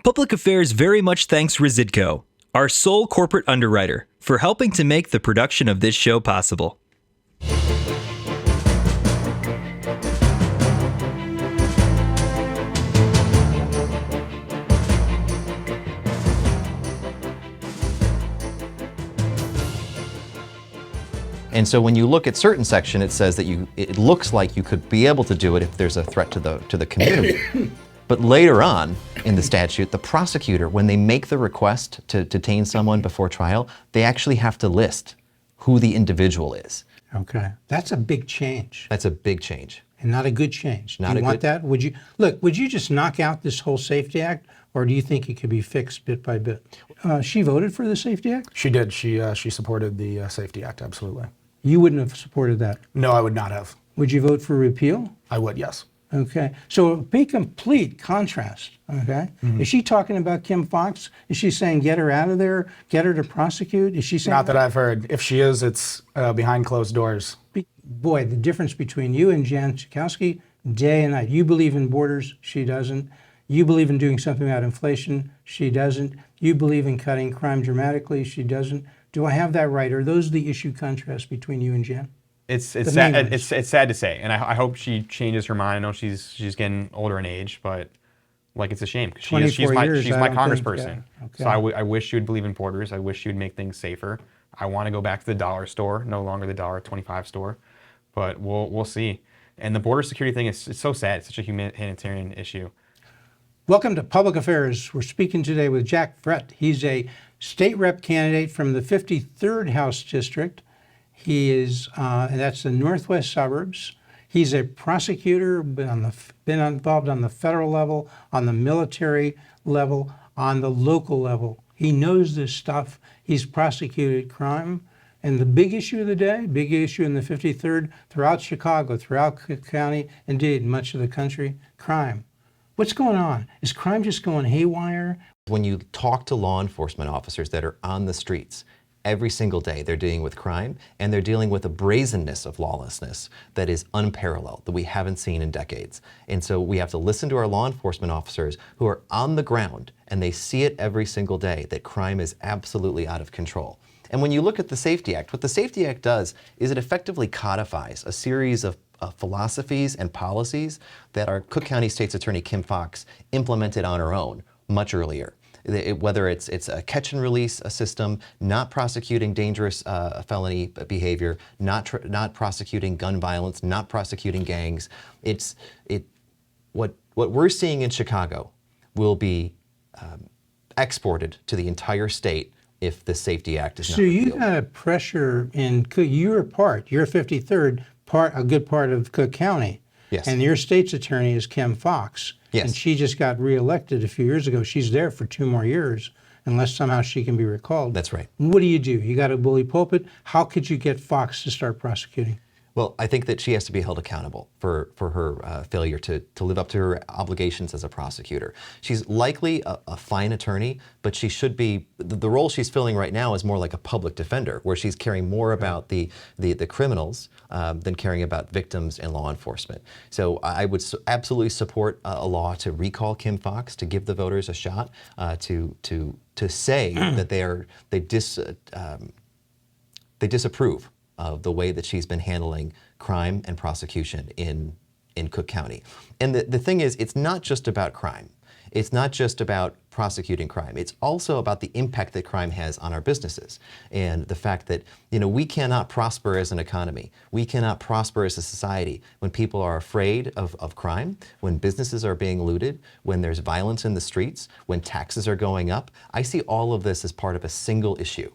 Public Affairs very much thanks Residco, our sole corporate underwriter, for helping to make the production of this show possible. And so when you look at certain section, it says that it looks like you could be able to do it if there's a threat to the community. But later on in the statute, the prosecutor, when they make the request to detain someone before trial, they actually have to list who the individual is. Okay, that's a big change. That's a big change. And not a good change. Not do you a want good... that? Would you just knock out this whole Safety Act, or do you think it could be fixed bit by bit? She voted for the Safety Act? She did. She supported the Safety Act, absolutely. You wouldn't have supported that? No, I would not have. Would you vote for repeal? I would, yes. Okay, so be complete contrast, okay? Mm-hmm. Is she talking about Kim Foxx? Is she saying get her out of there, get her to prosecute? Is she saying Not that I've heard. If she is, it's behind closed doors. Boy, the difference between you and Jan Schakowsky, day and night. You believe in borders, she doesn't. You believe in doing something about inflation, she doesn't. You believe in cutting crime dramatically, she doesn't. Do I have that right? Are those the issue contrasts between you and Jan? It's sad. It's sad to say, and I hope she changes her mind. I know she's getting older in age, but like it's a shame because she's my congressperson. Okay. So I wish she would believe in borders. I wish she would make things safer. I want to go back to the dollar store, no longer the $1.25 store, but we'll see. And the border security thing it's so sad. It's such a humanitarian issue. Welcome to Public Affairs. We're speaking today with Jack Vrett. He's a state rep candidate from the 53rd House District. He is, and that's the northwest suburbs. He's a prosecutor, been involved on the federal level, on the military level, on the local level. He knows this stuff. He's prosecuted crime. And the big issue of the day, big issue in the 53rd, throughout Chicago, throughout Cook County, indeed much of the country, crime. What's going on? Is crime just going haywire? When you talk to law enforcement officers that are on the streets, every single day they're dealing with crime, and they're dealing with a brazenness of lawlessness that is unparalleled, that we haven't seen in decades. And so we have to listen to our law enforcement officers who are on the ground, and they see it every single day, that crime is absolutely out of control. And when you look at the Safety Act, what the Safety Act does is it effectively codifies a series of philosophies and policies that our Cook County State's Attorney Kim Foxx implemented on her own much earlier. Whether it's a catch and release system, not prosecuting dangerous felony behavior, not prosecuting gun violence, not prosecuting gangs. What we're seeing in Chicago will be exported to the entire state if the Safety Act is not repealed. So you got pressure in Cook. You're 53rd a good part of Cook County. Yes. And your state's attorney is Kim Foxx. Yes. And she just got reelected a few years ago. She's there for 2 more years, unless somehow she can be recalled. That's right. What do? You got a bully pulpit. How could you get Foxx to start prosecuting? Well, I think that she has to be held accountable for her failure to live up to her obligations as a prosecutor. She's likely a fine attorney, but she should be, the role she's filling right now is more like a public defender, where she's caring more about the criminals than caring about victims and law enforcement. So I would absolutely support a law to recall Kim Foxx, to give the voters a shot, to say that they disapprove of the way that she's been handling crime and prosecution in Cook County. And the thing is, it's not just about crime. It's not just about prosecuting crime. It's also about the impact that crime has on our businesses, and the fact that, we cannot prosper as an economy. We cannot prosper as a society when people are afraid of crime, when businesses are being looted, when there's violence in the streets, when taxes are going up. I see all of this as part of a single issue.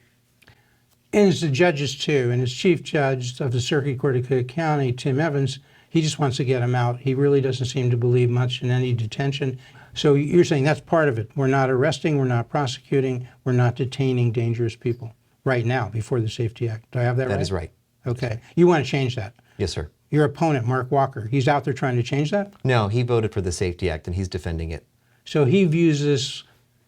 And as the judges too, and as chief judge of the Circuit Court of Cook County, Tim Evans, he just wants to get him out. He really doesn't seem to believe much in any detention. So you're saying that's part of it. We're not arresting, we're not prosecuting, we're not detaining dangerous people right now before the Safety Act. Do I have that right? That is right. Okay. You want to change that? Yes, sir. Your opponent, Mark Walker, he's out there trying to change that? No, he voted for the Safety Act and he's defending it. So he views this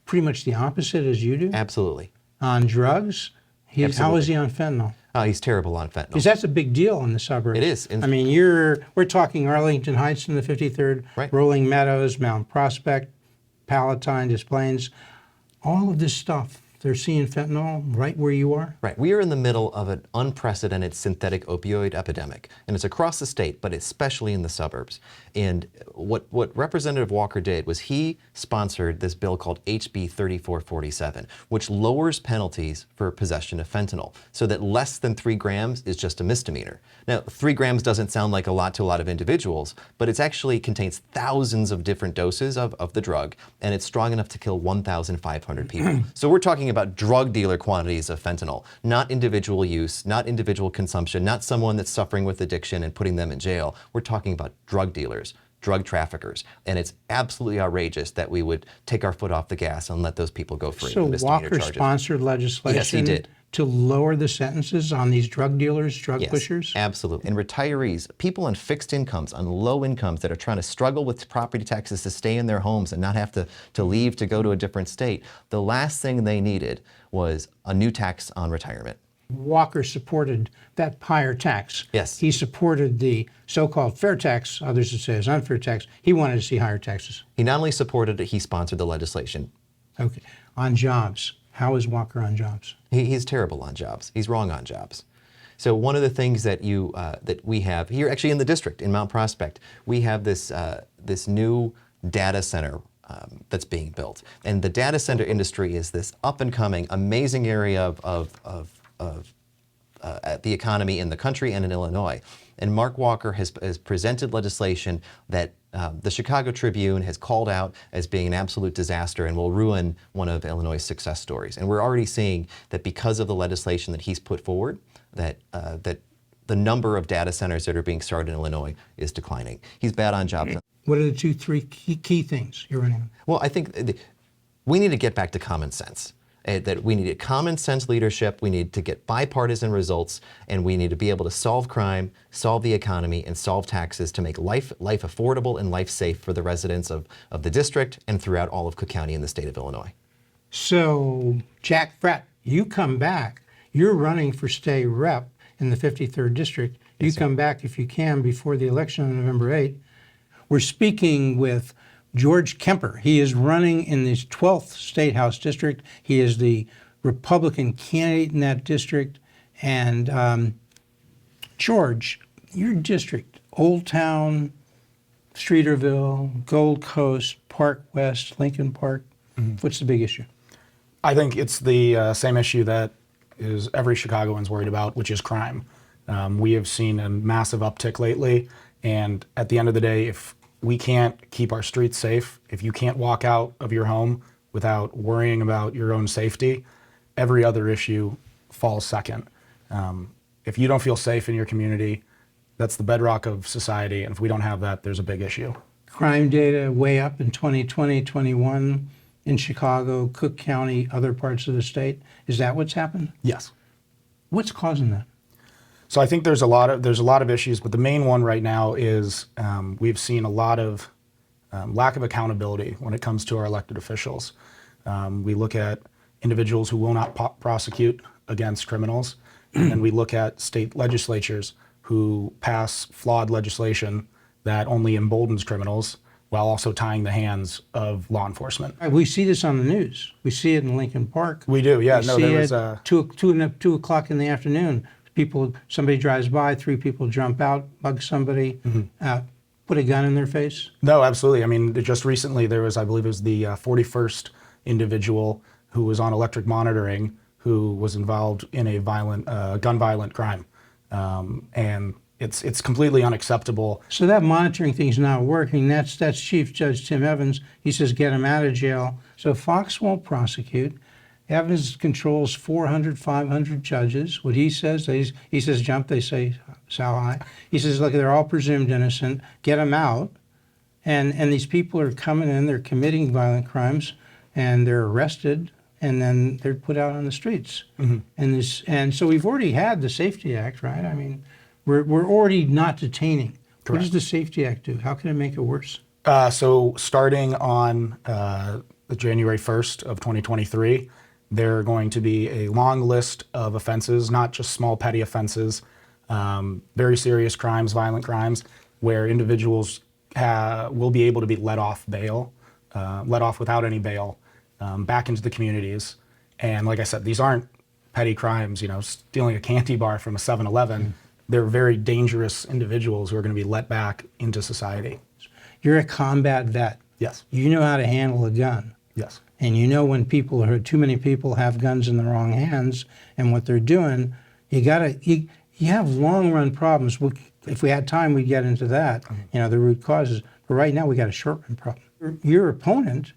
pretty much the opposite as you do? Absolutely. On drugs? How is he on fentanyl? He's terrible on fentanyl. Because that's a big deal in the suburbs. It is. I mean, we're talking Arlington Heights in the 53rd, right. Rolling Meadows, Mount Prospect, Palatine, Des Plaines, all of this stuff. They're seeing fentanyl right where you are? Right. We are in the middle of an unprecedented synthetic opioid epidemic, and it's across the state, but especially in the suburbs. And what Representative Walker did was he sponsored this bill called HB 3447, which lowers penalties for possession of fentanyl so that less than 3 grams is just a misdemeanor. Now, 3 grams doesn't sound like a lot to a lot of individuals, but it actually contains thousands of different doses of the drug, and it's strong enough to kill 1,500 people. So we're talking about drug dealer quantities of fentanyl, not individual use, not individual consumption, not someone that's suffering with addiction and putting them in jail. We're talking about drug dealers, drug traffickers, and it's absolutely outrageous that we would take our foot off the gas and let those people go free. So with misdemeanor Walker charges. sponsored legislation Yes, he did. to lower the sentences on these drug dealers, drug pushers? Absolutely. And retirees, people on fixed incomes, on low incomes that are trying to struggle with property taxes to stay in their homes and not have to leave to go to a different state, the last thing they needed was a new tax on retirement. Walker supported that higher tax. Yes. He supported the so-called fair tax, others would say is unfair tax. He wanted to see higher taxes. He not only supported it, he sponsored the legislation. Okay. On jobs, how is Walker on jobs? He's terrible on jobs. He's wrong on jobs. So one of the things that that we have here, actually in the district in Mount Prospect, we have this this new data center that's being built, and the data center industry is this up and coming, amazing area of the economy in the country and in Illinois. And Mark Walker has presented legislation that the Chicago Tribune has called out as being an absolute disaster and will ruin one of Illinois' success stories. And we're already seeing that because of the legislation that he's put forward, that the number of data centers that are being started in Illinois is declining. He's bad on jobs. What are the 3 key things you're running on? Well, I think we need to get back to common sense. That we need common sense leadership, we need to get bipartisan results, and we need to be able to solve crime, solve the economy, and solve taxes to make life affordable and life safe for the residents of the district and throughout all of Cook County in the state of Illinois. So, Jack Vrett, you come back. You're running for state rep in the 53rd District. You come back if you can before the election on November 8th. We're speaking with George Kemper. He is running in the 12th State House District. He is the Republican candidate in that district. And George, your district, Old Town, Streeterville, Gold Coast, Park West, Lincoln Park, what's the big issue? I think it's the same issue that is every Chicagoan's worried about, which is crime. We have seen a massive uptick lately, and at the end of the day, if we can't keep our streets safe, if you can't walk out of your home without worrying about your own safety, every other issue falls second. If you don't feel safe in your community, that's the bedrock of society, and if we don't have that, there's a big issue. Crime data way up in 2020, 21 in Chicago, Cook County, other parts of the state. Is that what's happened? Yes. What's causing that? So I think there's a lot of issues, but the main one right now is we've seen a lot of lack of accountability when it comes to our elected officials. We look at individuals who will not prosecute against criminals, and then we look at state legislatures who pass flawed legislation that only emboldens criminals while also tying the hands of law enforcement. We see this on the news. We see it in Lincoln Park. We do, yeah. We No, see there was it 2 o'clock in the afternoon. Somebody drives by, 3 people jump out, bug somebody, put a gun in their face. No, absolutely. I mean, just recently there was, I believe it was the 41st individual who was on electric monitoring who was involved in a gun-violent crime. And it's completely unacceptable. So that monitoring thing's not working. That's Chief Judge Tim Evans. He says get him out of jail. So Foxx won't prosecute. Evans controls 400, 500 judges. What he says, he says jump, they say how high. He says, look, they're all presumed innocent. Get them out. And these people are coming in, they're committing violent crimes, and they're arrested, and then they're put out on the streets. And so we've already had the Safety Act, right? I mean, we're already not detaining. Correct. What does the Safety Act do? How can it make it worse? So starting on the January 1st of 2023, there are going to be a long list of offenses, not just small petty offenses, very serious crimes, violent crimes, where individuals will be able to be let off bail let off without any bail, back into the communities. And like I said, these aren't petty crimes, stealing a candy bar from a 7-Eleven. They're very dangerous individuals who are going to be let back into society. You're a combat vet. Yes. You know how to handle a gun. Yes. And you know when too many people have guns in the wrong hands and what they're doing, you have long run problems. If we had time, we'd get into that, the root causes. But right now we got a short run problem. Your opponent,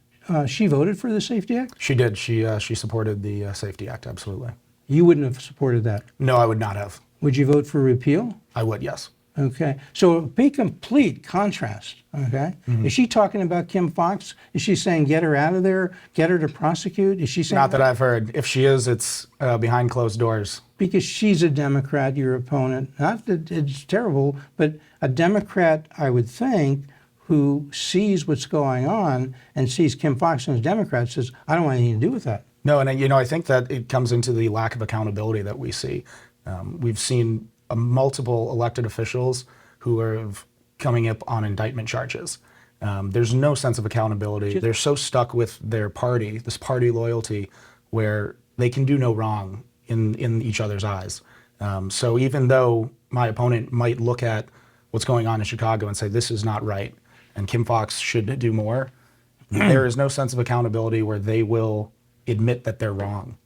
she voted for the Safety Act? She did. She supported the Safety Act, absolutely. You wouldn't have supported that? No, I would not have. Would you vote for repeal? I would, yes. Okay. So be complete contrast. Okay. Is she talking about Kim Foxx? Is she saying get her out of there, get her to prosecute? Is she saying Not that I've heard. If she is, it's behind closed doors. Because she's a Democrat, your opponent. Not that it's terrible, but a Democrat, I would think, who sees what's going on and sees Kim Foxx and a Democrat says, I don't want anything to do with that. No, and I think that it comes into the lack of accountability that we see. We've seen multiple elected officials who are coming up on indictment charges. There's no sense of accountability. They're so stuck with their party, this party loyalty, where they can do no wrong in each other's eyes. So even though my opponent might look at what's going on in Chicago and say, this is not right, and Kim Foxx should do more, there is no sense of accountability where they will admit that they're wrong.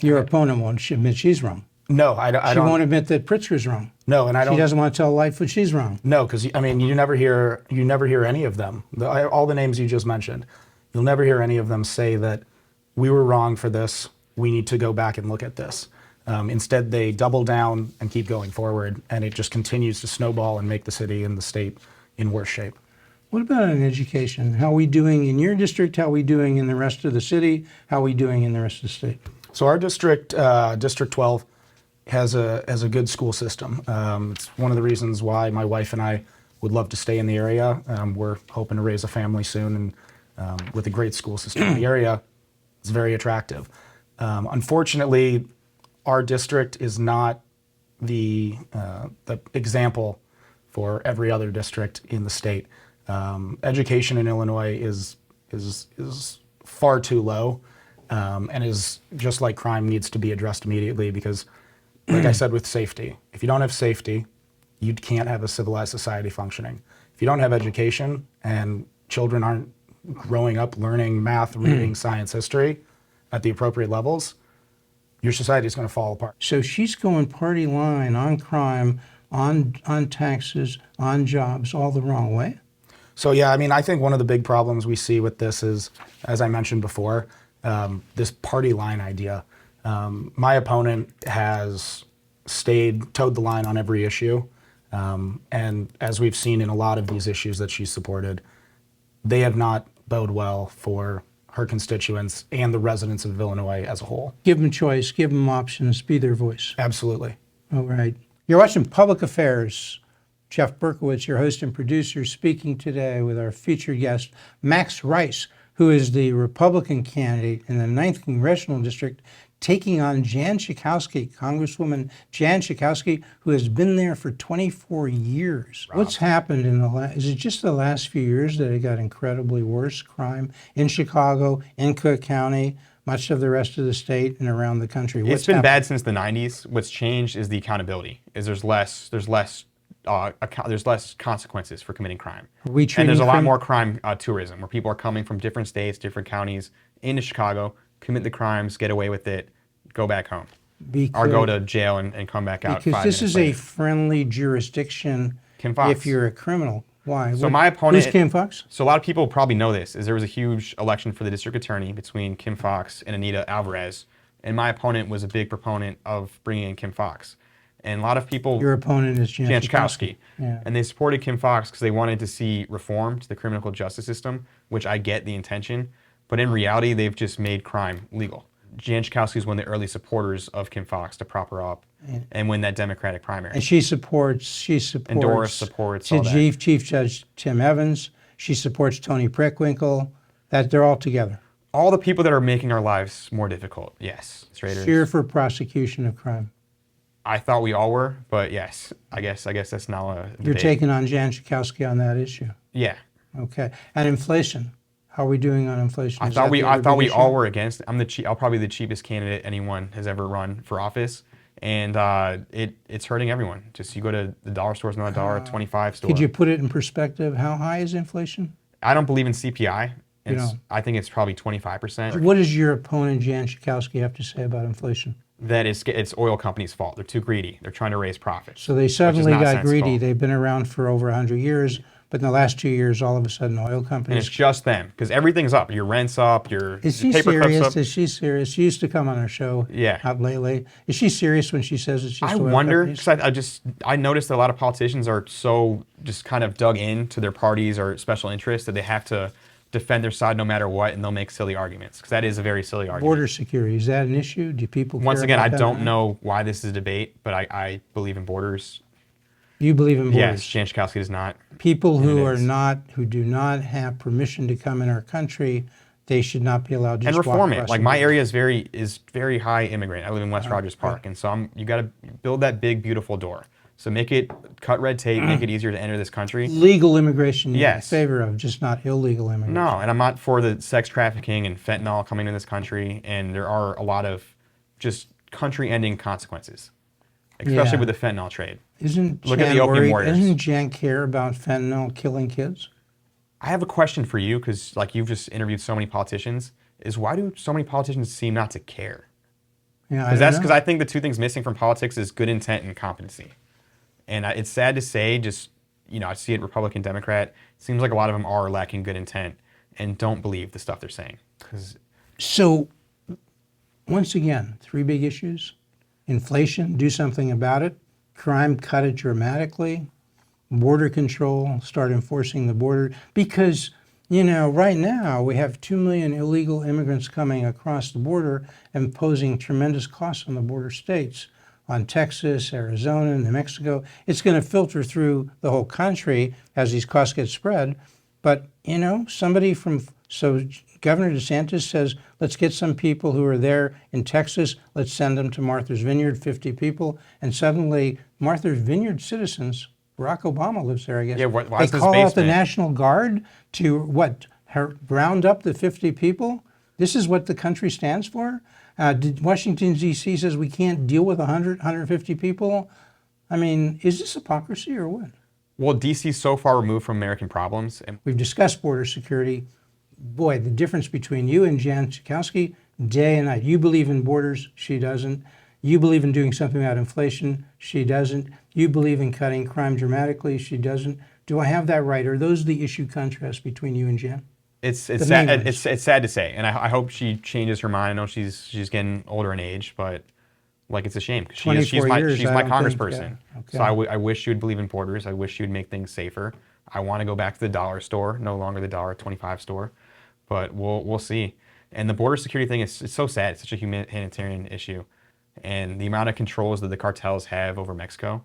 Your opponent won't admit she's wrong. No, I don't. She won't admit that Pritzker's wrong. No, and I don't. She doesn't want to tell life that she's wrong. No, because you never hear any of them. All the names you just mentioned, you'll never hear any of them say that we were wrong for this. We need to go back and look at this. Instead, they double down and keep going forward, and it just continues to snowball and make the city and the state in worse shape. What about in education? How are we doing in your district? How are we doing in the rest of the city? How are we doing in the rest of the state? So our district, District 12, has a good school system. It's one of the reasons why my wife and I would love to stay in the area. We're hoping to raise a family soon, and with a great school system in the area, it's very attractive. Unfortunately, our district is not the example for every other district in the state. Education in Illinois is far too low, and is just like crime, needs to be addressed immediately because, like I said with safety, if you don't have safety, you can't have a civilized society functioning. If you don't have education and children aren't growing up learning math, reading, science, history at the appropriate levels, your society is going to fall apart. So she's going party line on crime, on taxes, on jobs, all the wrong way? So yeah, I think one of the big problems we see with this is, as I mentioned before, this party line idea. My opponent has towed the line on every issue. And as we've seen in a lot of these issues that she's supported, they have not bode well for her constituents and the residents of Illinois as a whole. Give them choice, give them options, be their voice. Absolutely. All right. You're watching Public Affairs. Jeff Berkowitz, your host and producer, speaking today with our featured guest, Max Rice, who is the Republican candidate in the 9th Congressional District, taking on Jan Schakowsky, Congresswoman Jan Schakowsky, who has been there for 24 years. Rob. What's happened is it just the last few years that it got incredibly worse, crime in Chicago, in Cook County, much of the rest of the state and around the country? It's been bad since the 90s. What's changed is the accountability. There's less consequences for committing crime. And there's a lot more crime tourism, where people are coming from different states, different counties into Chicago, commit the crimes, get away with it, go back home. Or go to jail and come back out 5 minutes later. Because this is a friendly jurisdiction Kim Foxx. If you're a criminal. Why? So my opponent... Who's Kim Foxx? So a lot of people probably know this, is there was a huge election for the district attorney between Kim Foxx and Anita Alvarez. And my opponent was a big proponent of bringing in Kim Foxx. And a lot of people... Your opponent is Jan Schakowsky. Yeah. And they supported Kim Foxx because they wanted to see reform to the criminal justice system, which I get the intention. But in reality, they've just made crime legal. Jan Schakowsky is one of the early supporters of Kim Foxx to prop her up and win that Democratic primary. And she supports and Doris supports all that. Chief Judge Tim Evans. She supports Tony Preckwinkle. That they're all together. All the people that are making our lives more difficult, yes. Cheer for prosecution of crime. I thought we all were, but yes, I guess that's now a debate. You're taking on Jan Schakowsky on that issue. Yeah. Okay. And inflation. How are we doing on inflation? I thought we all were against. I'll probably be the cheapest candidate anyone has ever run for office, and it's hurting everyone. Just you go to the dollar stores, not a $1.25 store. Could you put it in perspective? How high is inflation? I don't believe in CPI. I think it's probably 25%. What does your opponent Jan Schakowsky have to say about inflation? That it's oil companies' fault. They're too greedy. They're trying to raise profits. So they suddenly got greedy. They've been around for over 100 years, but in the last 2 years, all of a sudden, oil companies. And it's just them, because everything's up. Your rent's up. Is she serious? Is she serious? She used to come on our show. Yeah. Out lately. Is she serious when she says it's just oil wonder, companies? because I noticed that a lot of politicians are so just kind of dug into their parties or special interests that they have to defend their side no matter what, and they'll make silly arguments, because that is a very silly argument. Border security, is that an issue? Do people care Once again, about I that don't know why this is a debate, but I believe in borders. You believe in borders? Yes, Jan Schakowsky does not. People who do not have permission to come in our country, they should not be allowed to just walk across. And reform it. Like my area is very high immigrant. I live in West Rogers Park, and so you got to build that big, beautiful door. So cut red tape, make it easier to enter this country. Legal immigration, you're in yes. favor of, just not illegal immigration. No, and I'm not for the sex trafficking and fentanyl coming to this country, and there are a lot of just country-ending consequences, especially with the fentanyl trade. Look at the opium warriors. Doesn't Jan care about fentanyl killing kids? I have a question for you, because like you've just interviewed so many politicians, is why do so many politicians seem not to care? Yeah, because I think the two things missing from politics is good intent and competency. And it's sad to say, I see it Republican, Democrat. It seems like a lot of them are lacking good intent and don't believe the stuff they're saying. So, once again, 3 big issues. Inflation, do something about it. Crime, cut it dramatically. Border control, start enforcing the border. Because, right now we have 2 million illegal immigrants coming across the border and posing tremendous costs on the border states. On Texas, Arizona, New Mexico. It's going to filter through the whole country as these costs get spread. But, Governor DeSantis says, let's get some people who are there in Texas, let's send them to Martha's Vineyard, 50 people. And suddenly, Martha's Vineyard citizens, Barack Obama lives there, I guess. Yeah, why they is this call out the basement? National Guard to, round up the 50 people? This is what the country stands for? Washington, D.C. says we can't deal with 100, 150 people. I mean, is this hypocrisy or what? Well, D.C. is so far removed from American problems. We've discussed border security. Boy, the difference between you and Jan Schakowsky, day and night. You believe in borders, she doesn't. You believe in doing something about inflation, she doesn't. You believe in cutting crime dramatically, she doesn't. Do I have that right? Are those the issue contrasts between you and Jan? It's sad. It's sad to say, and I hope she changes her mind. I know she's getting older in age, but it's a shame, because she's my congressperson. Okay. So I wish she would believe in borders. I wish she would make things safer. I want to go back to the dollar store, no longer the $1.25 store, but we'll see. And the border security thing it's so sad. It's such a humanitarian issue, and the amount of controls that the cartels have over Mexico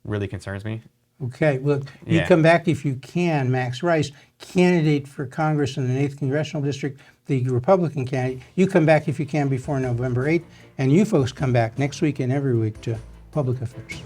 really concerns me. Okay, look, you come back if you can. Max Rice, candidate for Congress in the 8th Congressional District, the Republican candidate. You come back if you can before November 8th, and you folks come back next week and every week to Public Affairs.